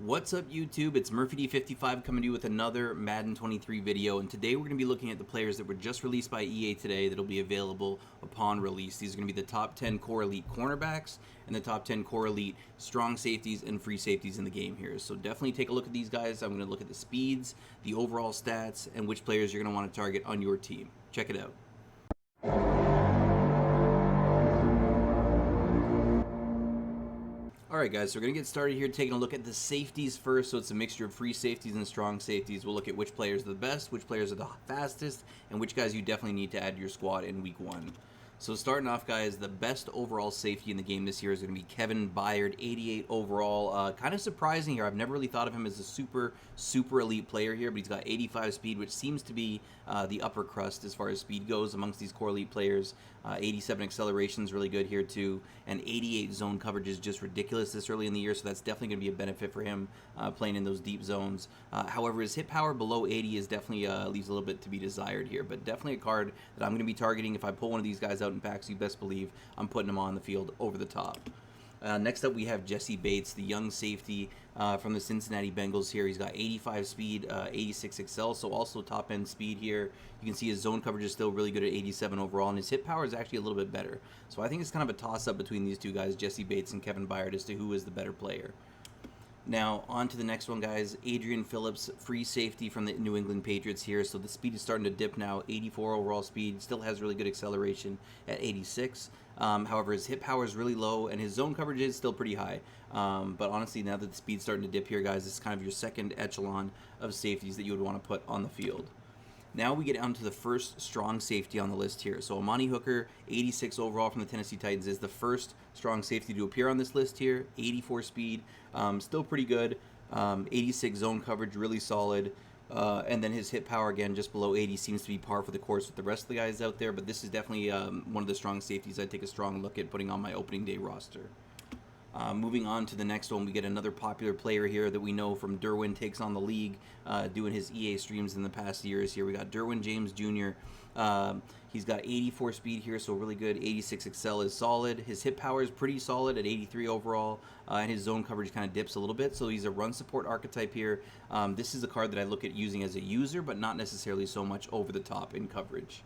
What's up YouTube? It's Murphy55 coming to you with another Madden 23 video, and today we're going to be looking at the players that were just released by EA today that'll be available upon release. These are going to be the top 10 Core Elite Cornerbacks and the top 10 Core Elite Strong Safeties and Free Safeties in the game here. So definitely take a look at these guys. I'm going to look at the speeds, the overall stats, and which players you're going to want to target on your team. Check it out. Alright guys, so we're going to get started here taking a look at the safeties first. So it's a mixture of free safeties and strong safeties. We'll look at which players are the best, which players are the fastest, and which guys you definitely need to add to your squad in week 1. So starting off, guys, the best overall safety in the game this year is going to be Kevin Byard, 88 overall. Kind of surprising here. I've never really thought of him as a super elite player here, but he's got 85 speed, which seems to be the upper crust as far as speed goes amongst these core elite players. 87 acceleration is really good here too, and 88 zone coverage is just ridiculous this early in the year, so that's definitely going to be a benefit for him playing in those deep zones. However, his hit power below 80 is definitely leaves a little bit to be desired here, but definitely a card that I'm going to be targeting. If I pull one of these guys out in packs, you best believe I'm putting him on the field over the top. Next up, we have Jesse Bates, the young safety from the Cincinnati Bengals here. He's got 85 speed, 86 excel, so also top-end speed here. You can see his zone coverage is still really good at 87 overall, and his hit power is actually a little bit better. So I think it's kind of a toss-up between these two guys, Jesse Bates and Kevin Byard, as to who is the better player. Now, on to the next one, guys. Adrian Phillips, free safety from the New England Patriots here. So the speed is starting to dip now. 84 overall speed. Still has really good acceleration at 86. However, his hit power is really low, and his zone coverage is still pretty high. But honestly, now that the speed's starting to dip here, guys, this is kind of your second echelon of safeties that you would want to put on the field. Now we get down to the first strong safety on the list here. So Amani Hooker, 86 overall from the Tennessee Titans, is the first strong safety to appear on this list here. 84 speed, still pretty good. 86 zone coverage, really solid. And then his hit power, again, just below 80, seems to be par for the course with the rest of the guys out there. But this is definitely one of the strong safeties I'd take a strong look at putting on my opening day roster. Moving on to the next one, we get another popular player here that we know from Derwin Takes on the League, doing his EA streams in the past years here. We got Derwin James Jr. He's got 84 speed here, so really good. 86 excel is solid. His hit power is pretty solid at 83 overall, and his zone coverage kind of dips a little bit, so he's a run support archetype here. This is a card that I look at using as a user, but not necessarily so much over the top in coverage.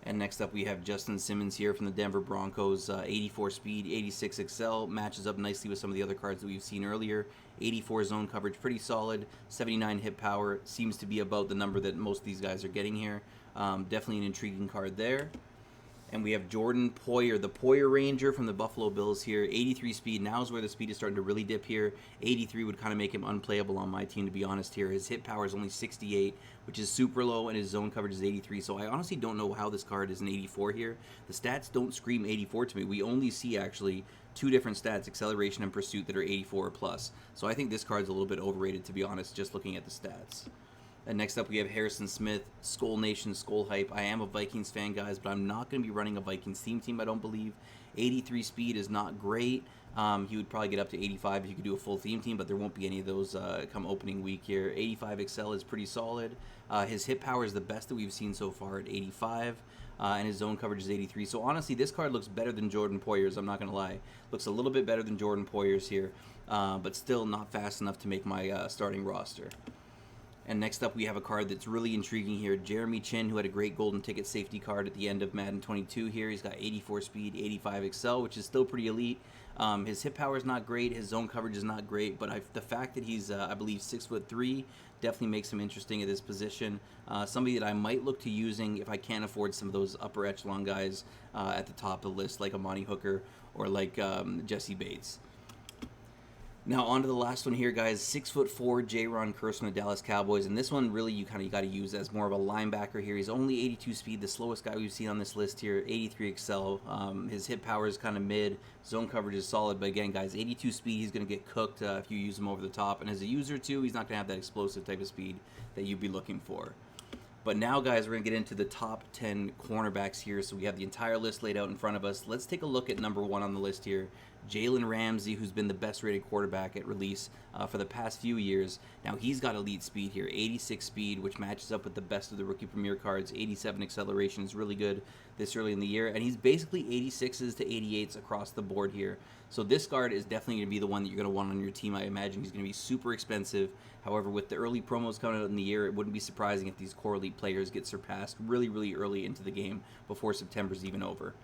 And next up, we have Justin Simmons here from the Denver Broncos. 84 speed, 86 excel, matches up nicely with some of the other cards that we've seen earlier. 84 zone coverage, pretty solid. 79 hit power, seems to be about the number that most of these guys are getting here. Definitely an intriguing card there. And we have Jordan Poyer, the Poyer Ranger from the Buffalo Bills here. 83 speed. Now is where the speed is starting to really dip here. 83 would kind of make him unplayable on my team, to be honest here. His hit power is only 68, which is super low, and his zone coverage is 83. So I honestly don't know how this card is an 84 here. The stats don't scream 84 to me. We only see, actually, two different stats, acceleration and pursuit, that are 84 or plus. So I think this card's a little bit overrated, to be honest, just looking at the stats. And next up, we have Harrison Smith, Skull Nation, Skull Hype. I am a Vikings fan, guys, but I'm not going to be running a Vikings team, I don't believe. 83 speed is not great. He would probably get up to 85 if you could do a full theme team, but there won't be any of those come opening week here. 85 excel is pretty solid. His hit power is the best that we've seen so far at 85. And his zone coverage is 83. So honestly, this card looks better than Jordan Poyer's, I'm not going to lie. Looks a little bit better than Jordan Poyer's here, but still not fast enough to make my starting roster. And next up, we have a card that's really intriguing here. Jeremy Chin, who had a great golden ticket safety card at the end of Madden 22 here. He's got 84 speed, 85 excel, which is still pretty elite. His hit power is not great. His zone coverage is not great. But the fact that he's, I believe, 6'3", definitely makes him interesting at this position. Somebody that I might look to using if I can't afford some of those upper echelon guys at the top of the list, like Amani Hooker or like Jesse Bates. Now on to the last one here, guys. 6'4" J-Ron Curse from the Dallas Cowboys, and this one really you got to use as more of a linebacker here. He's only 82 speed, the slowest guy we've seen on this list here. 83 excel. His hit power is kind of mid. Zone coverage is solid, but again, guys, 82 speed. He's going to get cooked if you use him over the top, and as a user too, he's not going to have that explosive type of speed that you'd be looking for. But now, guys, we're going to get into the top 10 cornerbacks here. So we have the entire list laid out in front of us. Let's take a look at number 1 on the list here, Jalen Ramsey, who's been the best rated quarterback at release for the past few years. Now, he's got elite speed here, 86 speed, which matches up with the best of the rookie premier cards. 87 acceleration is really good. this early in the year, and he's basically 86s to 88s across the board here. So this guard is definitely going to be the one that you're going to want on your team. I imagine he's going to be super expensive. However, with the early promos coming out in the year, it wouldn't be surprising if these Core Elite players get surpassed really, really early into the game before September's even over.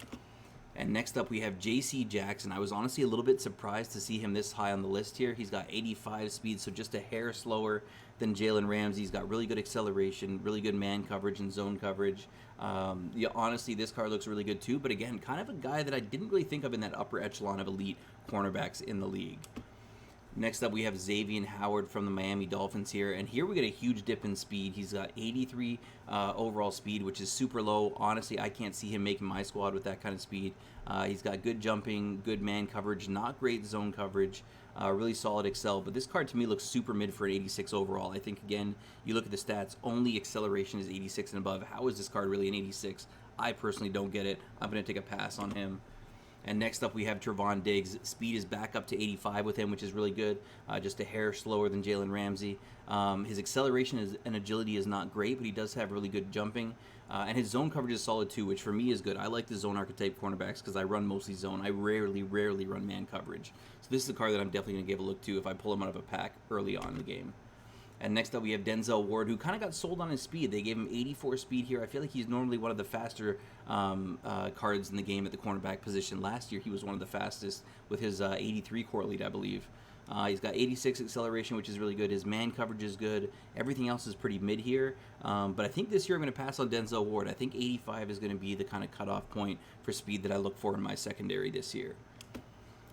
And next up, we have J.C. Jackson. I was honestly a little bit surprised to see him this high on the list here. He's got 85 speed, so just a hair slower than Jalen Ramsey. He's got really good acceleration, really good man coverage and zone coverage. Yeah, honestly, this card looks really good too. But again, kind of a guy that I didn't really think of in that upper echelon of elite cornerbacks in the league. Next up, we have Xavier Howard from the Miami Dolphins here, and here we get a huge dip in speed. He's got 83 overall speed, which is super low. Honestly, I can't see him making my squad with that kind of speed. He's got good jumping, good man coverage, not great zone coverage, really solid excel, but this card to me looks super mid for an 86 overall. I think, again, you look at the stats, only acceleration is 86 and above. How is this card really an 86? I personally don't get it. I'm going to take a pass on him. And next up, we have Trevon Diggs. Speed is back up to 85 with him, which is really good. Just a hair slower than Jalen Ramsey. His acceleration and agility is not great, but he does have really good jumping. And his zone coverage is solid too, which for me is good. I like the zone archetype cornerbacks because I run mostly zone. I rarely run man coverage. So this is a card that I'm definitely going to give a look to if I pull him out of a pack early on in the game. And next up, we have Denzel Ward, who kind of got sold on his speed. They gave him 84 speed here. I feel like he's normally one of the faster cards in the game at the cornerback position. Last year, he was one of the fastest with his 83 Core Elite, I believe. He's got 86 acceleration, which is really good. His man coverage is good. Everything else is pretty mid here. But I think this year I'm going to pass on Denzel Ward. I think 85 is going to be the kind of cutoff point for speed that I look for in my secondary this year.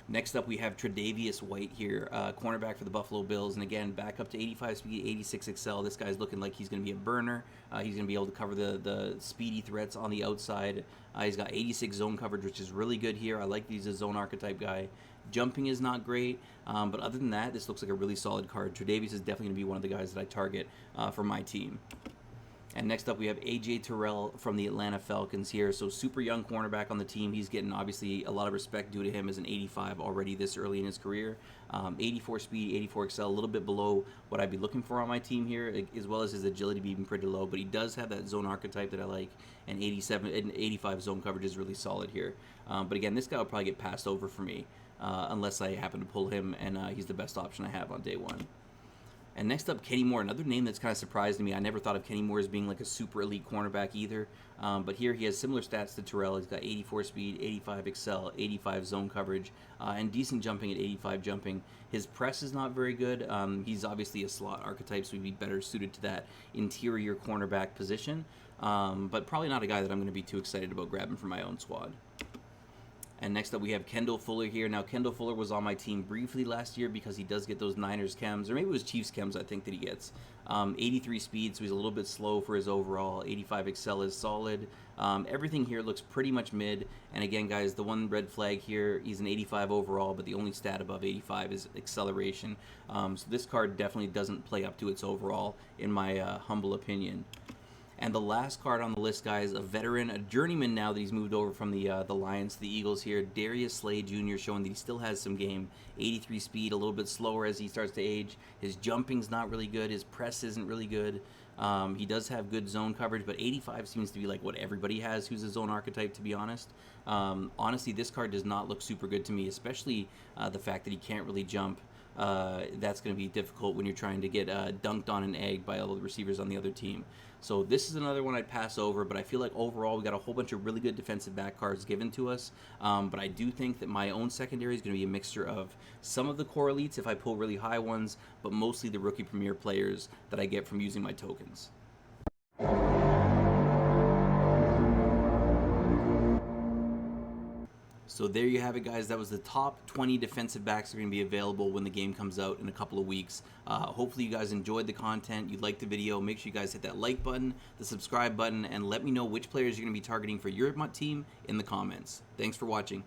Next up, we have Tre'Davious White here, cornerback for the Buffalo Bills. And again, back up to 85 speed, 86 excel. This guy's looking like he's going to be a burner. He's going to be able to cover the speedy threats on the outside. He's got 86 zone coverage, which is really good here. I like he's a zone archetype guy. Jumping is not great, but other than that, this looks like a really solid card. Tre'Davious is definitely going to be one of the guys that I target for my team. And next up, we have A.J. Terrell from the Atlanta Falcons here. So super young cornerback on the team. He's getting, obviously, a lot of respect due to him as an 85 already this early in his career. 84 speed, 84 excel, a little bit below what I'd be looking for on my team here, as well as his agility being pretty low. But he does have that zone archetype that I like, and 85 zone coverage is really solid here. But again, this guy will probably get passed over for me unless I happen to pull him, and he's the best option I have on day one. And next up, Kenny Moore, another name that's kind of surprised me. I never thought of Kenny Moore as being like a super elite cornerback either. But here he has similar stats to Terrell. He's got 84 speed, 85 excel, 85 zone coverage, and decent jumping at 85 jumping. His press is not very good. He's obviously a slot archetype, so he'd be better suited to that interior cornerback position. But probably not a guy that I'm going to be too excited about grabbing for my own squad. And next up, we have Kendall Fuller here. Now, Kendall Fuller was on my team briefly last year because he does get those Niners chems, or maybe it was Chiefs chems I think that he gets. 83 speed, so he's a little bit slow for his overall. 85 excel is solid. Everything here looks pretty much mid. And again, guys, the one red flag here, he's an 85 overall, but the only stat above 85 is acceleration. So this card definitely doesn't play up to its overall, in my humble opinion. And the last card on the list, guys, a veteran, a journeyman now that he's moved over from the Lions to the Eagles here, Darius Slay Jr., showing that he still has some game. 83 speed, a little bit slower as he starts to age. His jumping's not really good. His press isn't really good. He does have good zone coverage, but 85 seems to be like what everybody has who's a zone archetype, to be honest. Honestly, this card does not look super good to me, especially the fact that he can't really jump. That's going to be difficult when you're trying to get dunked on and egged by all the receivers on the other team. So this is another one I'd pass over, but I feel like overall we got a whole bunch of really good defensive back cards given to us. But I do think that my own secondary is going to be a mixture of some of the core elites if I pull really high ones, but mostly the rookie premier players that I get from using my tokens. So there you have it, guys. That was the top 20 defensive backs that are going to be available when the game comes out in a couple of weeks. Hopefully you guys enjoyed the content. You liked the video. Make sure you guys hit that like button, the subscribe button, and let me know which players you're going to be targeting for your team in the comments. Thanks for watching.